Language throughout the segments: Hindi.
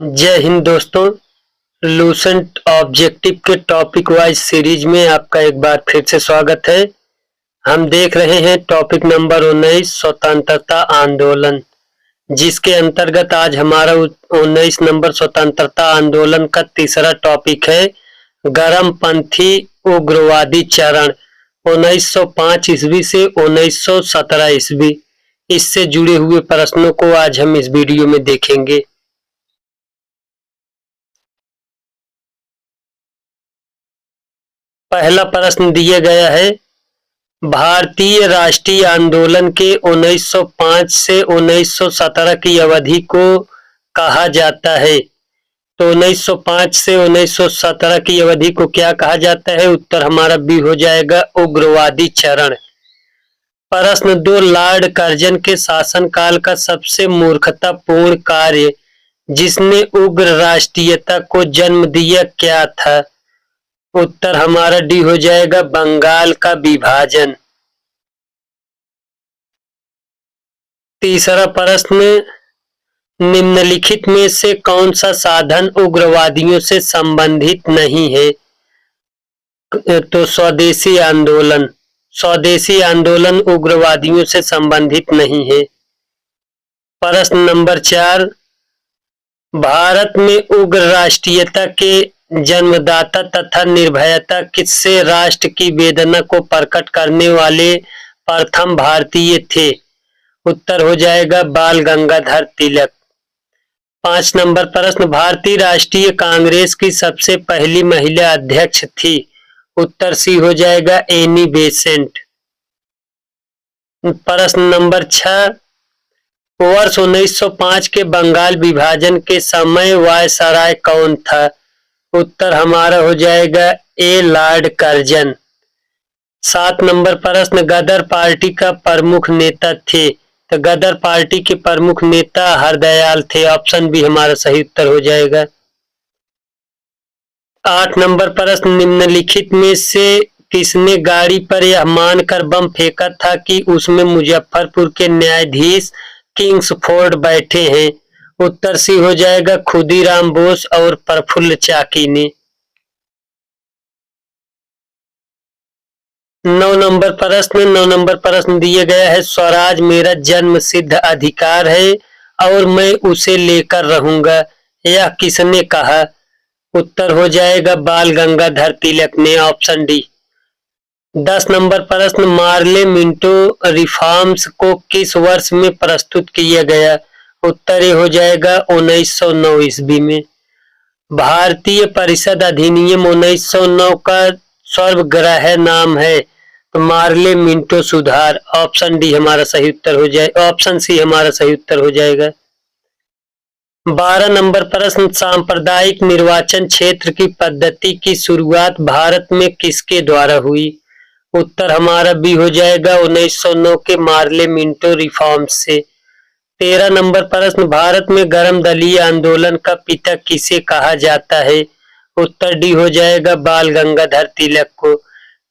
जय हिंद दोस्तों। लूसेंट ऑब्जेक्टिव के टॉपिक वाइज सीरीज में आपका एक बार फिर से स्वागत है। हम देख रहे हैं टॉपिक नंबर 19 स्वतंत्रता आंदोलन, जिसके अंतर्गत आज हमारा 19 नंबर स्वतंत्रता आंदोलन का तीसरा टॉपिक है गरमपंथी उग्रवादी चरण 1905 ईस्वी से 1917 ईस्वी। इससे जुड़े हुए प्रश्नों को आज हम इस वीडियो में देखेंगे। पहला प्रश्न दिया गया है, भारतीय राष्ट्रीय आंदोलन के 1905 से 1917 की अवधि को कहा जाता है। तो 1905 से 1917 की अवधि को क्या कहा जाता है? उत्तर हमारा बी हो जाएगा, उग्रवादी चरण। प्रश्न 2, लॉर्ड कर्जन के शासनकाल का सबसे मूर्खतापूर्ण कार्य जिसने उग्र राष्ट्रीयता को जन्म दिया क्या था? उत्तर हमारा डी हो जाएगा, बंगाल का विभाजन। तीसरा प्रश्न, निम्नलिखित में से कौन सा साधन उग्रवादियों से संबंधित नहीं है? तो स्वदेशी आंदोलन। स्वदेशी आंदोलन उग्रवादियों से संबंधित नहीं है। प्रश्न नंबर 4, भारत में उग्र राष्ट्रीयता के जन्मदाता तथा निर्भयता किससे राष्ट्र की वेदना को प्रकट करने वाले प्रथम भारतीय थे? उत्तर हो जाएगा, बाल गंगाधर तिलक। 5 नंबर प्रश्न, भारतीय राष्ट्रीय कांग्रेस की सबसे पहली महिला अध्यक्ष थी? उत्तर सी हो जाएगा, एनी बेसेंट। प्रश्न नंबर 6, वर्ष 1905 के बंगाल विभाजन के समय वायसराय कौन था? उत्तर हमारा हो जाएगा, ए लॉर्ड कर्जन। 7 नंबर प्रश्न, गदर पार्टी का प्रमुख नेता थे? तो गदर पार्टी के प्रमुख नेता हरदयाल थे। ऑप्शन बी हमारा सही उत्तर हो जाएगा। 8 नंबर प्रश्न, निम्नलिखित में से किसने गाड़ी पर यह मानकर बम फेंका था कि उसमें मुजफ्फरपुर के न्यायाधीश किंग्सफोर्ड बैठे हैं? उत्तर सी हो जाएगा, खुदीराम बोस और प्रफुल्ल चाकी ने। 9 नंबर प्रश्न दिया गया है, स्वराज मेरा जन्म सिद्ध अधिकार है और मैं उसे लेकर रहूंगा, यह किसने कहा? उत्तर हो जाएगा, बाल गंगाधर तिलक ने। Option D. 10 नंबर प्रश्न, मार्ले मिंटो रिफॉर्म्स को किस वर्ष में प्रस्तुत किया गया? उत्तर ये हो जाएगा, 1909 ईस्वी में। भारतीय परिषद अधिनियम 1909 का सर्वग्राह्य नाम है? तो मार्ले मिंटो सुधार। ऑप्शन डी हमारा सही उत्तर हो जाएगा, ऑप्शन सी हमारा सही उत्तर हो जाएगा। 12 नंबर प्रश्न, सांप्रदायिक निर्वाचन क्षेत्र की पद्धति की शुरुआत भारत में किसके द्वारा हुई? उत्तर हमारा बी हो जाएगा, 1909 के मार्ले मिंटो रिफॉर्म्स से। 13 नंबर प्रश्न, भारत में गर्म दलीय आंदोलन का पिता किसे कहा जाता है? उत्तर डी हो जाएगा, बाल गंगाधर तिलक को।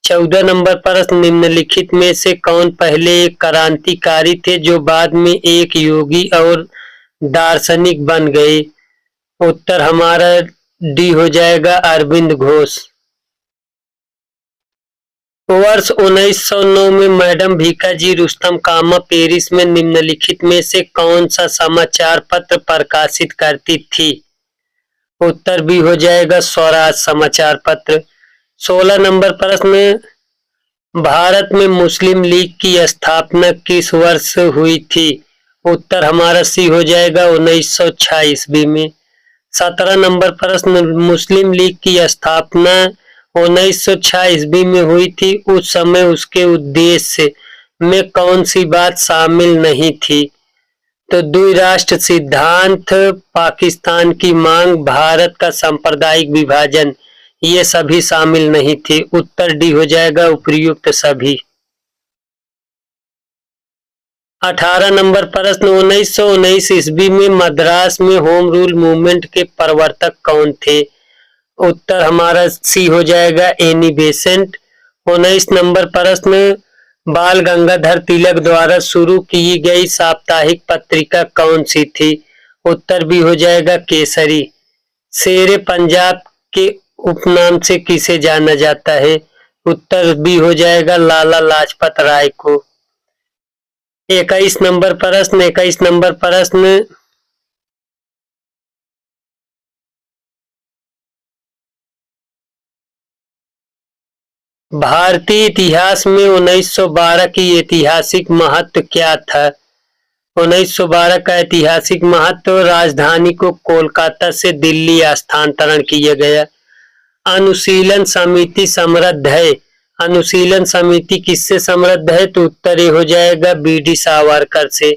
14 नंबर प्रश्न, निम्नलिखित में से कौन पहले एक क्रांतिकारी थे जो बाद में एक योगी और दार्शनिक बन गए? उत्तर हमारा डी हो जाएगा, अरविंद घोष। वर्ष 1909 में मैडम भीकाजी रुस्तम कामा पेरिस में निम्नलिखित में से कौन सा समाचार पत्र प्रकाशित करती थी? उत्तर भी हो जाएगा, स्वराज समाचार पत्र। 16 नंबर प्रश्न, भारत में मुस्लिम लीग की स्थापना किस वर्ष हुई थी? उत्तर हमारा सी हो जाएगा, 1906 ईस्वी में। 17 नंबर प्रश्न, मुस्लिम लीग की स्थापना 1906 ईस्वी में हुई थी, उस समय उसके उद्देश्य में कौन सी बात शामिल नहीं थी? तो द्विराष्ट्र सिद्धांत, पाकिस्तान की मांग, भारत का सांप्रदायिक विभाजन, ये सभी शामिल नहीं थे। उत्तर डी हो जाएगा, उपर्युक्त सभी। 18 नंबर प्रश्न, 1919 ईस्वी में मद्रास में होम रूल मूवमेंट के प्रवर्तक कौन थे? उत्तर हमारा सी हो जाएगा, एनी बेसेंट। 19 नंबर प्रश्न, बाल गंगाधर तिलक द्वारा शुरू की गई साप्ताहिक पत्रिका कौन सी थी? उत्तर बी हो जाएगा केसरी। शेरे पंजाब के उपनाम से किसे जाना जाता है? उत्तर बी हो जाएगा लाला लाजपत राय को। 21 नंबर प्रश्न भारतीय इतिहास में 1912 की ऐतिहासिक महत्व क्या था? 1912 का ऐतिहासिक महत्व, राजधानी को कोलकाता से दिल्ली स्थानांतरण किया गया। अनुशीलन समिति समृद्ध है। अनुशीलन समिति किससे समृद्ध है? तो उत्तर ये हो जाएगा बी.डी. सावरकर से।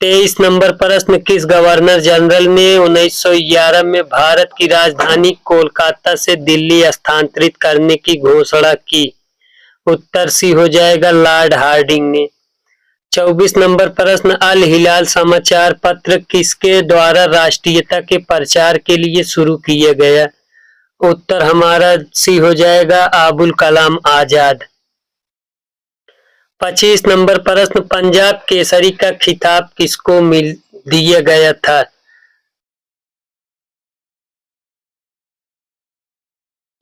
23 नंबर प्रश्न, किस गवर्नर जनरल ने 1911 में भारत की राजधानी कोलकाता से दिल्ली स्थानांतरित करने की घोषणा की? उत्तर सी हो जाएगा लॉर्ड हार्डिंग ने। 24 नंबर प्रश्न, अल हिलाल समाचार पत्र किसके द्वारा राष्ट्रीयता के प्रचार के लिए शुरू किया गया? उत्तर हमारा सी हो जाएगा अबुल कलाम आजाद। 25 नंबर प्रश्न, पंजाब केसरी का खिताब किसको दिया गया था?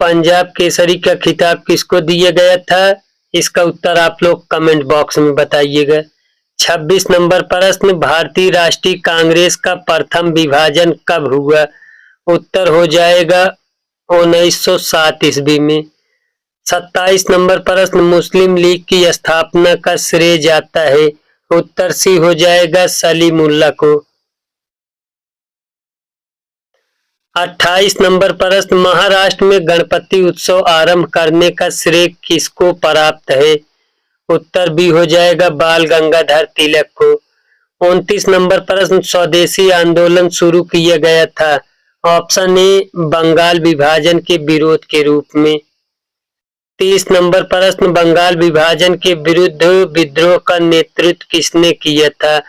पंजाब केसरी का खिताब किसको दिया गया था? इसका उत्तर आप लोग कमेंट बॉक्स में बताइएगा। 26 नंबर प्रश्न, भारतीय राष्ट्रीय कांग्रेस का प्रथम विभाजन कब हुआ? उत्तर हो जाएगा 1907 ईस्वी में। 27 नंबर प्रश्न, मुस्लिम लीग की स्थापना का श्रेय जाता है? उत्तर सी हो जाएगा सलीमुल्लाह को। 28 नंबर प्रश्न, महाराष्ट्र में गणपति उत्सव आरंभ करने का श्रेय किसको प्राप्त है? उत्तर बी हो जाएगा बाल गंगाधर तिलक को। 29 नंबर प्रश्न, स्वदेशी आंदोलन शुरू किया गया था? ऑप्शन ए बंगाल विभाजन के विरोध के रूप में। 30 नंबर प्रश्न, बंगाल विभाजन के विरुद्ध विद्रोह का नेतृत्व किसने किया था?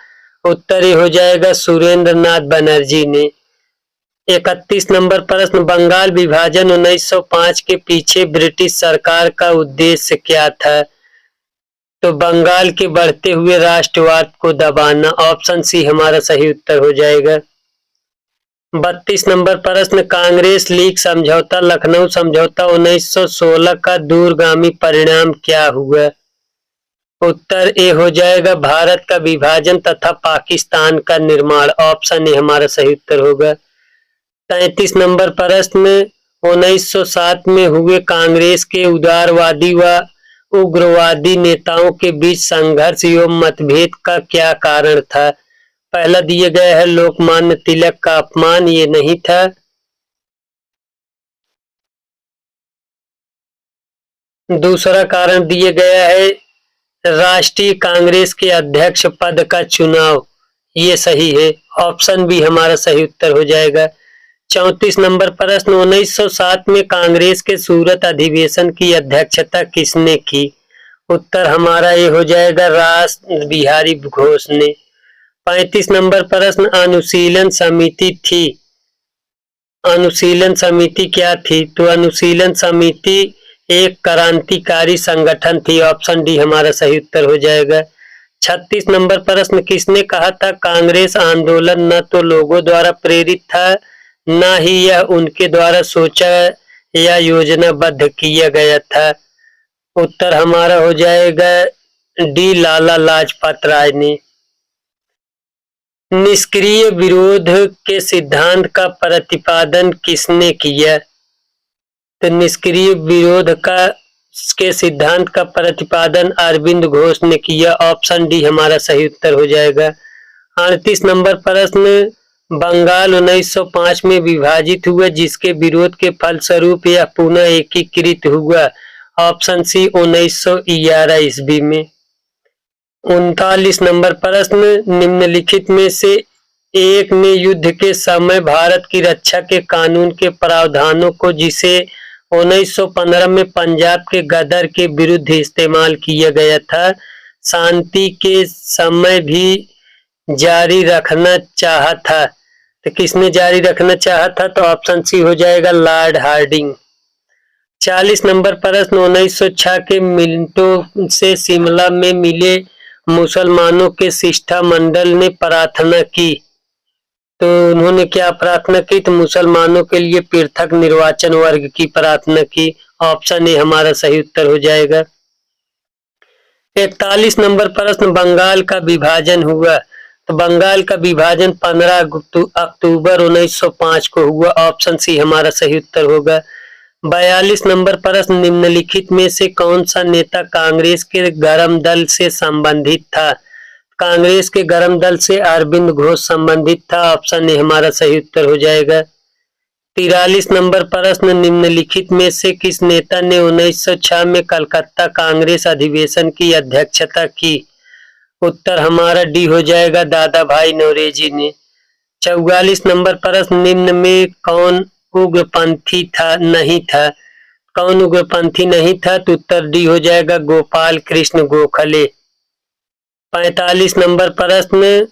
उत्तर हो जाएगा सुरेंद्र नाथ बनर्जी ने। 31 नंबर प्रश्न, बंगाल विभाजन 1905 के पीछे ब्रिटिश सरकार का उद्देश्य क्या था? तो बंगाल के बढ़ते हुए राष्ट्रवाद को दबाना। ऑप्शन सी हमारा सही उत्तर हो जाएगा। 32 नंबर प्रश्न, कांग्रेस लीग समझौता लखनऊ समझौता 1916 का दूरगामी परिणाम क्या हुआ? उत्तर ए हो जाएगा भारत का विभाजन तथा पाकिस्तान का निर्माण। ऑप्शन ए हमारा सही उत्तर होगा। 33 नंबर प्रश्न, 1907 में हुए कांग्रेस के उदारवादी व उग्रवादी नेताओं के बीच संघर्ष एवं मतभेद का क्या कारण था? पहला दिया गया है लोकमान्य तिलक का अपमान, ये नहीं था। दूसरा कारण दिया गया है राष्ट्रीय कांग्रेस के अध्यक्ष पद का चुनाव, ये सही है। ऑप्शन बी हमारा सही उत्तर हो जाएगा। 34 नंबर प्रश्न, 1907 में कांग्रेस के सूरत अधिवेशन की अध्यक्षता किसने की? उत्तर हमारा ये हो जाएगा रास बिहारी घोष ने। 35 नंबर प्रश्न, अनुशीलन समिति थी? अनुशीलन समिति क्या थी? तो अनुशीलन समिति एक क्रांतिकारी संगठन थी। ऑप्शन डी हमारा सही उत्तर हो जाएगा। 36 नंबर प्रश्न, किसने कहा था कांग्रेस आंदोलन न तो लोगों द्वारा प्रेरित था न ही यह उनके द्वारा सोचा या योजनाबद्ध किया गया था? उत्तर हमारा हो जाएगा डी लाला लाजपत राय ने। निष्क्रिय विरोध के सिद्धांत का प्रतिपादन किसने किया? तो निष्क्रिय विरोध के सिद्धांत का प्रतिपादन अरविंद घोष ने किया। ऑप्शन डी हमारा सही उत्तर हो जाएगा। 38 नंबर प्रश्न, बंगाल 1905 में विभाजित हुआ जिसके विरोध के फलस्वरूप यह पुनः एकीकृत हुआ? ऑप्शन सी 1911 ईस्वी में। 39 नंबर प्रश्न, निम्नलिखित में से एक ने युद्ध के समय भारत की रक्षा के कानून के प्रावधानों को जिसे 1915 में पंजाब के गदर के विरुद्ध इस्तेमाल किया गया था, शांति के समय भी जारी रखना चाहा था? तो किसने जारी रखना चाहा था? तो ऑप्शन सी हो जाएगा लॉर्ड हार्डिंग। 40 नंबर प्रश्न, 1906 के मिनटों से शिमला में मिले मुसलमानों के शिष्टमंडल ने प्रार्थना की? तो उन्होंने क्या प्रार्थना की? तो मुसलमानों के लिए पृथक निर्वाचन वर्ग की प्रार्थना की। ऑप्शन ए हमारा सही उत्तर हो जाएगा। 41 नंबर प्रश्न, बंगाल का विभाजन हुआ। तो बंगाल का विभाजन 15 अक्टूबर 1905 को हुआ। ऑप्शन सी हमारा सही उत्तर होगा। 42 नंबर प्रश्न, निम्नलिखित में से कौन सा नेता कांग्रेस के गरम दल से संबंधित था? कांग्रेस के गरम दल से अरविंद घोष संबंधित था। ऑप्शन ए हमारा सही उत्तर हो जाएगा। 43 नंबर प्रश्न, निम्नलिखित में से किस नेता ने 1906 में कलकत्ता कांग्रेस अधिवेशन की अध्यक्षता की? उत्तर हमारा डी हो जाएगा, दादा भाई नौरोजी ने। 44 नंबर प्रश्न, निम्न में कौन उग्रपंथी था नहीं था? कौन उग्रपंथी नहीं था? तो उत्तर डी हो जाएगा, गोपाल कृष्ण गोखले। 45 नंबर प्रश्न,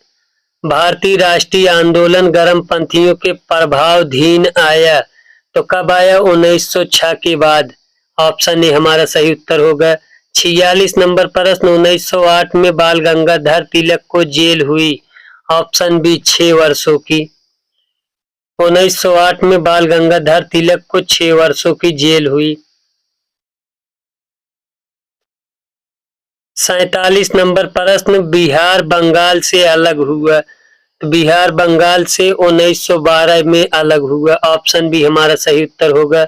भारतीय राष्ट्रीय आंदोलन गर्मपंथियों के प्रभावाधीन आया तो कब आया? 1906 के बाद। ऑप्शन ए हमारा सही उत्तर होगा। 46 नंबर प्रश्न, 1908 में बाल गंगाधर तिलक को जेल हुई। ऑप्शन बी 6 वर्षों की। 1908 में बाल गंगाधर तिलक को 6 वर्षों की जेल हुई। 47 नंबर प्रश्न, बिहार बंगाल से अलग हुआ। तो बिहार बंगाल से 1912 में अलग हुआ। ऑप्शन बी हमारा सही उत्तर होगा।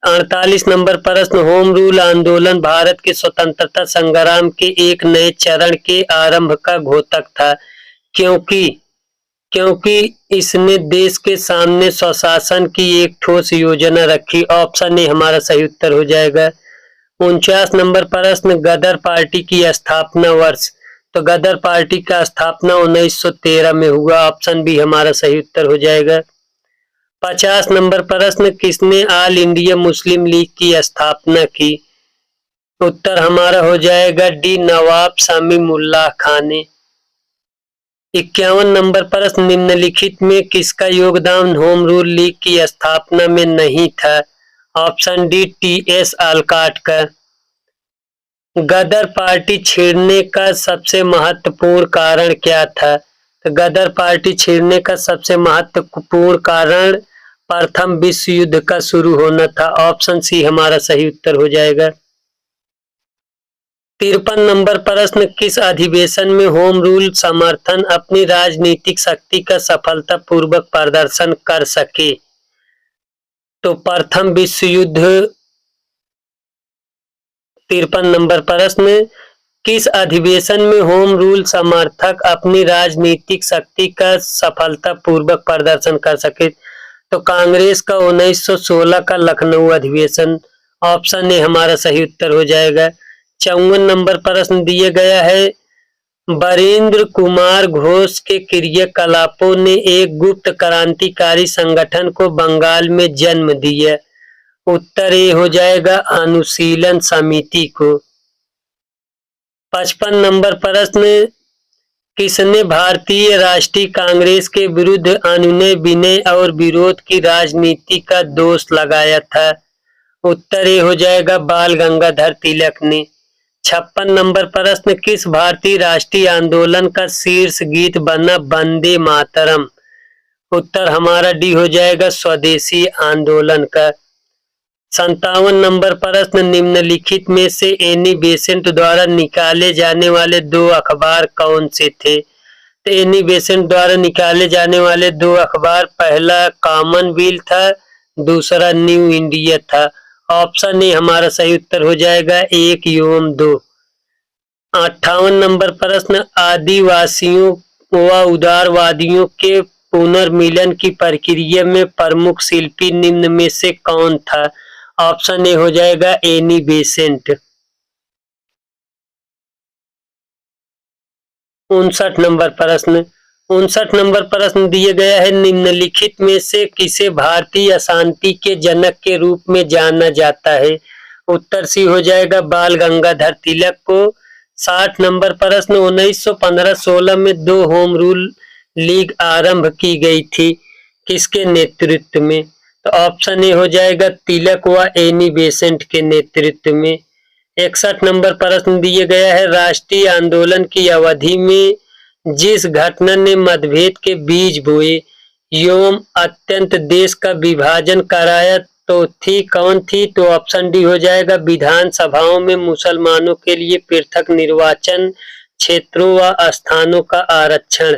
48 नंबर प्रश्न, होम रूल आंदोलन भारत के स्वतंत्रता संग्राम के एक नए चरण के आरंभ का घोतक था, क्योंकि इसने देश के सामने स्वशासन की एक ठोस योजना रखी। ऑप्शन ए हमारा सही उत्तर हो जाएगा। 49 नंबर प्रश्न, गदर पार्टी की स्थापना वर्ष। तो गदर पार्टी का स्थापना 1913 में हुआ। ऑप्शन बी हमारा सही उत्तर हो जाएगा। 50 नंबर प्रश्न, किसने ऑल इंडिया मुस्लिम लीग की स्थापना की? उत्तर हमारा हो जाएगा डी, नवाब समीउल्लाह खान ने। 51 नंबर प्रश्न, निम्नलिखित में किसका योगदान होम रूल लीग की स्थापना में नहीं था? Option D, T.S.. आलकॉट का। गदर पार्टी छिड़ने का सबसे महत्वपूर्ण कारण क्या था? तो गदर पार्टी छिड़ने का सबसे महत्वपूर्ण कारण प्रथम विश्व युद्ध का शुरू होना था। ऑप्शन सी हमारा सही उत्तर हो जाएगा। 53 नंबर प्रश्न, किस अधिवेशन में होम रूल समर्थन अपनी राजनीतिक शक्ति का सफलतापूर्वक प्रदर्शन कर सके? तो प्रथम विश्व युद्ध। 53 नंबर प्रश्न, किस अधिवेशन में होम रूल समर्थक अपनी राजनीतिक शक्ति का सफलतापूर्वक प्रदर्शन कर सके? तो कांग्रेस का 1916 का लखनऊ अधिवेशन। ऑप्शन ए हमारा सही उत्तर हो जाएगा। 54 नंबर प्रश्न दिया गया है, बरेंद्र कुमार घोष के क्रियाकलापों ने एक गुप्त क्रांतिकारी संगठन को बंगाल में जन्म दिया। उत्तर ए हो जाएगा, अनुशीलन समिति को। 55 नंबर प्रश्न, किसने भारतीय राष्ट्रीय कांग्रेस के विरुद्ध अनुनय विनय और विरोध की राजनीति का दोष लगाया था? उत्तर ए हो जाएगा, बाल गंगाधर तिलक ने। 56 नंबर प्रश्न, किस भारतीय राष्ट्रीय आंदोलन का शीर्ष गीत बना वंदे मातरम? उत्तर हमारा डी हो जाएगा, स्वदेशी आंदोलन का। 57 नंबर प्रश्न, निम्नलिखित में से एनी बेसेंट द्वारा निकाले जाने वाले 2 अखबार कौन से थे? तो एनी बेसेंट द्वारा निकाले जाने वाले 2 अखबार, पहला कॉमनवेल्थ था, दूसरा न्यू इंडिया था। ऑप्शन ए हमारा सही उत्तर हो जाएगा, 1 एवं 2। 58 नंबर प्रश्न, आदिवासियों व उदारवादियों के पुनर्मिलन की प्रक्रिया में प्रमुख शिल्पी निम्न में से कौन था? ऑप्शन ए हो जाएगा, एनी बेसेंट। 59 नंबर प्रश्न, 59 नंबर प्रश्न दिए गया है, निम्नलिखित में से किसे भारतीय अशांति के जनक के रूप में जाना जाता है? उत्तर सी हो जाएगा, बाल गंगाधर तिलक को। 60 नंबर प्रश्न, 1915-16 में 2 होम रूल लीग आरंभ की गई थी, किसके नेतृत्व में? तो ऑप्शन ए हो जाएगा, तिलक व एनी बेसेंट के नेतृत्व में। 61 नंबर प्रश्न दिए गया है, राष्ट्रीय आंदोलन की अवधि में जिस घटना ने मतभेद के बीज बोए एवं अत्यंत देश का विभाजन कराया तो कौन थी? तो ऑप्शन डी हो जाएगा विधानसभाओं में मुसलमानों के लिए पृथक निर्वाचन क्षेत्रों व स्थानों का आरक्षण।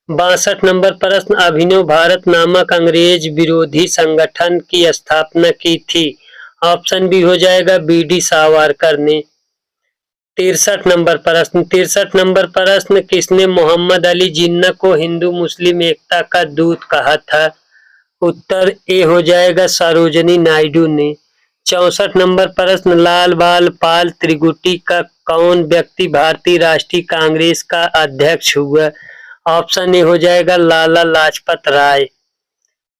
62 नंबर प्रश्न, अभिनव भारत नामक अंग्रेज विरोधी संगठन की स्थापना की थी? ऑप्शन बी हो जाएगा बी.डी. सावरकर ने। 63 नंबर प्रश्न, किसने मोहम्मद अली जिन्ना को हिंदू मुस्लिम एकता का दूत कहा था? उत्तर ए हो जाएगा सरोजनी नायडू ने। 64 नंबर प्रश्न, लाल बाल पाल त्रिगुटी का कौन व्यक्ति भारतीय राष्ट्रीय कांग्रेस का अध्यक्ष हुआ? ऑप्शन ए हो जाएगा लाला लाजपत राय।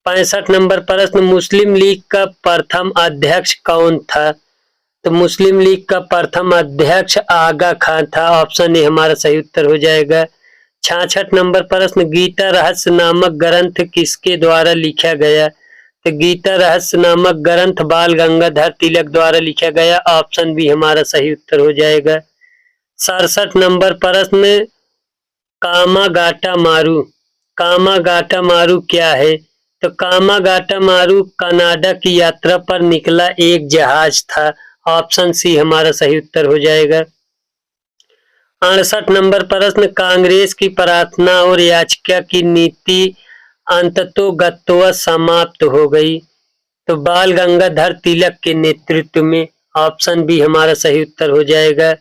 65 नंबर प्रश्न, मुस्लिम लीग का प्रथम अध्यक्ष कौन था? तो मुस्लिम लीग का प्रथम अध्यक्ष आगा खान था। ऑप्शन ए हमारा सही उत्तर हो जाएगा। 66 नंबर प्रश्न, गीता रहस्य नामक ग्रंथ किसके द्वारा लिखा गया? तो गीता रहस्य नामक ग्रंथ बाल गंगाधर तिलक द्वारा लिखा गया। ऑप्शन बी हमारा सही उत्तर हो जाएगा। 67 नंबर प्रश्न, कामागाटा मारू क्या है? तो कामागाटा मारू कनाडा की यात्रा पर निकला एक जहाज था। ऑप्शन सी हमारा सही उत्तर हो जाएगा। 68 नंबर प्रश्न, कांग्रेस की प्रार्थना और याचिका की नीति अंततोगत्वा समाप्त हो गई तो बाल गंगाधर तिलक के नेतृत्व में। ऑप्शन बी हमारा सही उत्तर हो जाएगा।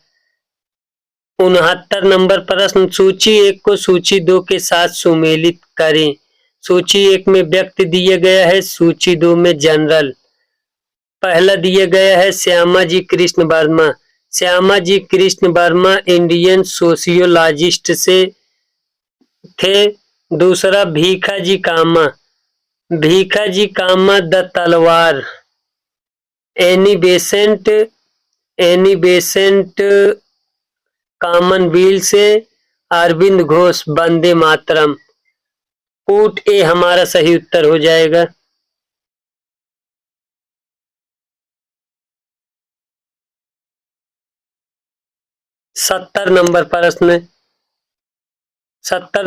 69 नंबर प्रश्न, सूची 1 को सूची 2 के साथ सुमेलित करें। सूची 1 में व्यक्ति दिया गया है, सूची 2 में जनरल। पहला दिया गया है श्यामा जी कृष्ण वर्मा। श्यामा जी कृष्ण वर्मा इंडियन सोशियोलॉजिस्ट से थे। दूसरा भीखा जी कामा द तलवार, एनी बेसेंट कॉमनवेल्थ से। अरविंद घोष वंदे मातरम। कूट ए हमारा सही उत्तर हो जाएगा। सत्तर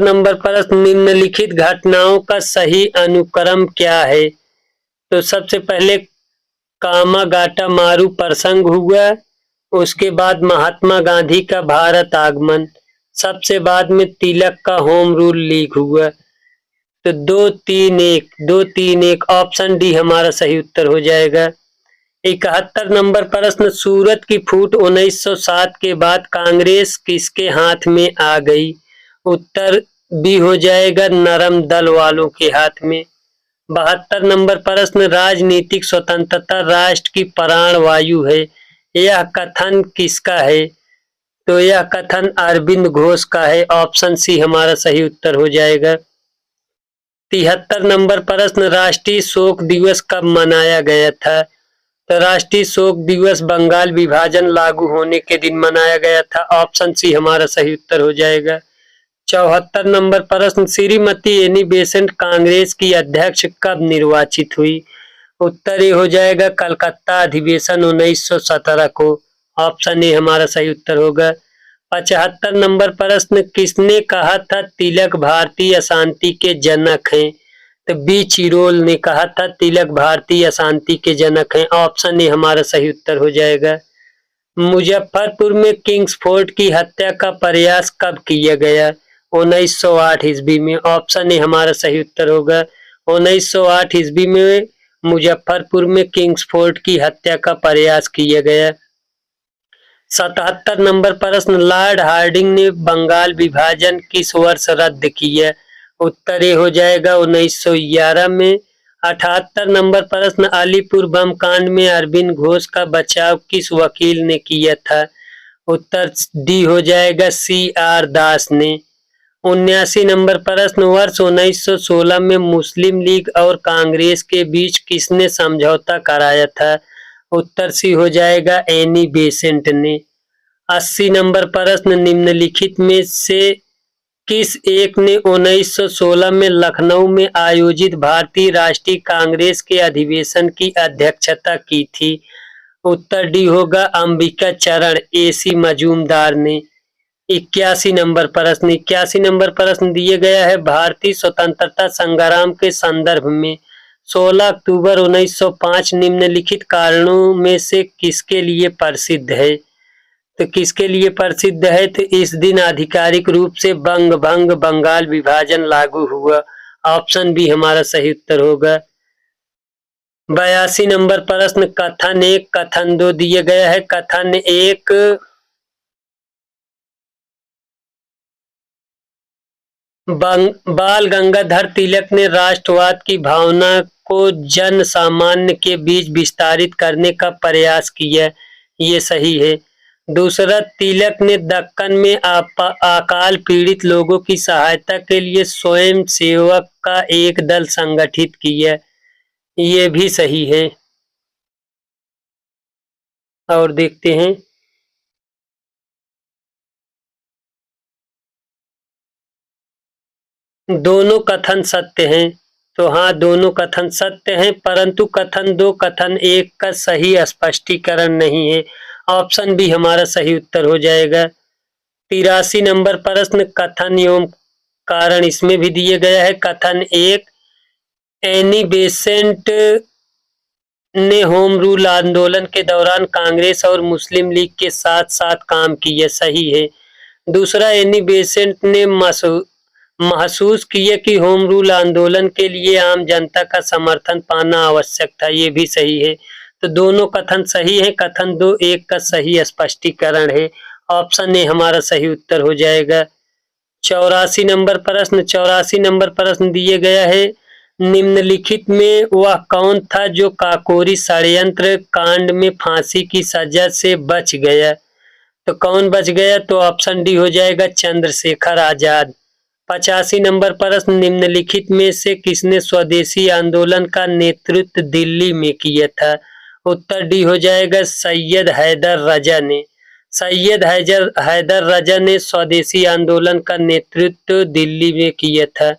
नंबर प्रश्न, निम्नलिखित घटनाओं का सही अनुक्रम क्या है? तो सबसे पहले कामागाटा मारू प्रसंग हुआ, उसके बाद महात्मा गांधी का भारत आगमन, सबसे बाद में तिलक का होम रूल लीक हुआ। तो 2-3-1 ऑप्शन डी हमारा सही उत्तर हो जाएगा। 71 नंबर प्रश्न, सूरत की फूट 1907 के बाद कांग्रेस किसके हाथ में आ गई? उत्तर बी हो जाएगा नरम दल वालों के हाथ में। 72 नंबर प्रश्न, राजनीतिक स्वतंत्रता राष्ट्र की प्राण वायु है, यह कथन किसका है? तो यह कथन अरविंद घोष का है। ऑप्शन सी हमारा सही उत्तर हो जाएगा। 73 नंबर प्रश्न, राष्ट्रीय शोक दिवस कब मनाया गया था? तो राष्ट्रीय शोक दिवस बंगाल विभाजन लागू होने के दिन मनाया गया था। ऑप्शन सी हमारा सही उत्तर हो जाएगा। 74 नंबर प्रश्न, श्रीमती एनी बेसेंट कांग्रेस की अध्यक्ष कब निर्वाचित हुई? उत्तर ए हो जाएगा कलकत्ता अधिवेशन 1917 को। ऑप्शन ए हमारा सही उत्तर होगा। 75 नंबर प्रश्न, किसने कहा था तिलक भारतीय अशांति के जनक हैं? तो बी चिरोल ने कहा था तिलक भारतीय अशांति के जनक हैं। ऑप्शन ए हमारा सही उत्तर हो जाएगा। मुजफ्फरपुर में किंग्स फोर्ट की हत्या का प्रयास कब किया गया? 1908 ईस्वी में। ऑप्शन ए हमारा सही उत्तर होगा। 1908 ईस्वी में मुजफ्फरपुर में किंग्स फोर्ट की हत्या का प्रयास किया गया। 77 नंबर प्रश्न, लॉर्ड हार्डिंग ने बंगाल विभाजन किस वर्ष रद्द किया? उत्तर ए हो जाएगा 1911 में। 78 नंबर प्रश्न, अलीपुर बम कांड में अरविंद घोष का बचाव किस वकील ने किया था? उत्तर डी हो जाएगा C.R. दास ने। 79 नंबर प्रश्न, वर्ष 1916 में मुस्लिम लीग और कांग्रेस के बीच किसने समझौता कराया था? उत्तर सी हो जाएगा एनी बेसेंट ने। 80 नंबर प्रश्न, निम्नलिखित में से किस एक ने 1916 में लखनऊ में आयोजित भारतीय राष्ट्रीय कांग्रेस के अधिवेशन की अध्यक्षता की थी? उत्तर डी होगा अंबिका चरण AC मजूमदार ने। 81 नंबर प्रश्न दिए गया है, भारतीय स्वतंत्रता संग्राम के संदर्भ में 16 अक्टूबर 1905 निम्नलिखित कारणों में से किसके लिए प्रसिद्ध है? तो किसके लिए प्रसिद्ध है? तो इस दिन आधिकारिक रूप से बंग भंग बंगाल विभाजन लागू हुआ। ऑप्शन बी हमारा सही उत्तर होगा। 82 नंबर प्रश्न, कथन 1 कथन 2 दिए गया है। कथन 1, बाल गंगाधर तिलक ने राष्ट्रवाद की भावना को जन सामान्य के बीच विस्तारित करने का प्रयास किया, ये सही है। दूसरा, तिलक ने दक्कन में अकाल पीड़ित लोगों की सहायता के लिए स्वयं सेवक का एक दल संगठित किया, ये भी सही है। और देखते हैं, दोनों कथन सत्य हैं। तो हाँ, दोनों कथन सत्य हैं, परंतु कथन 2 कथन 1 का सही स्पष्टीकरण नहीं है। ऑप्शन बी हमारा सही उत्तर हो जाएगा। 83 नंबर प्रश्न, कथन एवं कारण इसमें भी दिए गया है। कथन 1, एनी बेसेंट ने होम रूल आंदोलन के दौरान कांग्रेस और मुस्लिम लीग के साथ साथ काम किया, सही है। दूसरा, एनी बेसेंट ने महसूस किया कि होम रूल आंदोलन के लिए आम जनता का समर्थन पाना आवश्यक था, ये भी सही है। तो दोनों कथन सही है। कथन 2 1 का सही स्पष्टीकरण है। ऑप्शन ए हमारा सही उत्तर हो जाएगा। 84 नंबर प्रश्न दिए गया है, निम्नलिखित में वह कौन था जो काकोरी षड्यंत्र कांड में फांसी की सजा से बच गया? तो कौन बच गया? तो ऑप्शन डी हो जाएगा, चंद्रशेखर आजाद। 85 नंबर प्रश्न, निम्नलिखित में से किसने स्वदेशी आंदोलन का नेतृत्व दिल्ली में किया था? उत्तर डी हो जाएगा, सैयद हैदर रजा ने। सैयद हैदर रजा ने स्वदेशी आंदोलन का नेतृत्व दिल्ली में किया था।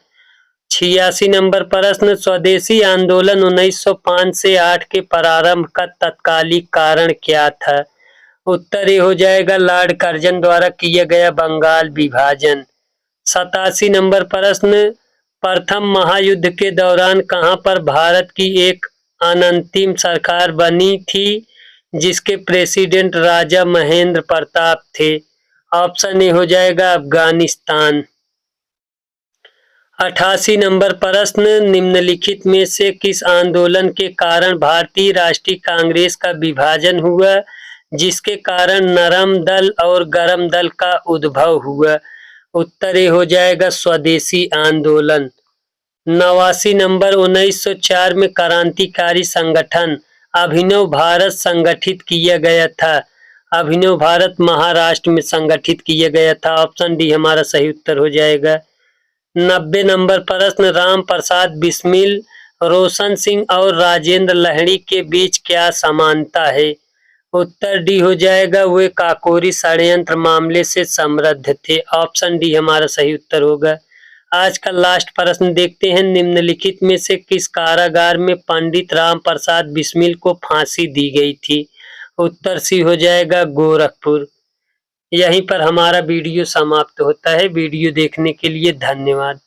86 नंबर प्रश्न, स्वदेशी आंदोलन 1905 से 8 के प्रारंभ का तत्कालिक कारण क्या था? उत्तर ए हो जाएगा, लॉर्ड कर्जन द्वारा किया गया बंगाल विभाजन। 87 नंबर प्रश्न, प्रथम महायुद्ध के दौरान कहां पर भारत की एक अनंतिम सरकार बनी थी जिसके प्रेसिडेंट राजा महेंद्र प्रताप थे? ऑप्शन ए हो जाएगा, अफगानिस्तान। 88 नंबर प्रश्न, निम्नलिखित में से किस आंदोलन के कारण भारतीय राष्ट्रीय कांग्रेस का विभाजन हुआ जिसके कारण नरम दल और गरम दल का उद्भव हुआ? उत्तर ए हो जाएगा, स्वदेशी आंदोलन। 89 नंबर, 1904 में क्रांतिकारी संगठन अभिनव भारत संगठित किया गया था। अभिनव भारत महाराष्ट्र में संगठित किया गया था। ऑप्शन डी हमारा सही उत्तर हो जाएगा। 90 नंबर प्रश्न, राम प्रसाद बिस्मिल, रोशन सिंह और राजेंद्र लहड़ी के बीच क्या समानता है? उत्तर डी हो जाएगा, वे काकोरी षड्यंत्र मामले से समृद्ध थे। ऑप्शन डी हमारा सही उत्तर होगा। आज का लास्ट प्रश्न देखते हैं, निम्नलिखित में से किस कारागार में पंडित राम प्रसाद बिस्मिल को फांसी दी गई थी? उत्तर सी हो जाएगा, गोरखपुर। यहीं पर हमारा वीडियो समाप्त होता है। वीडियो देखने के लिए धन्यवाद।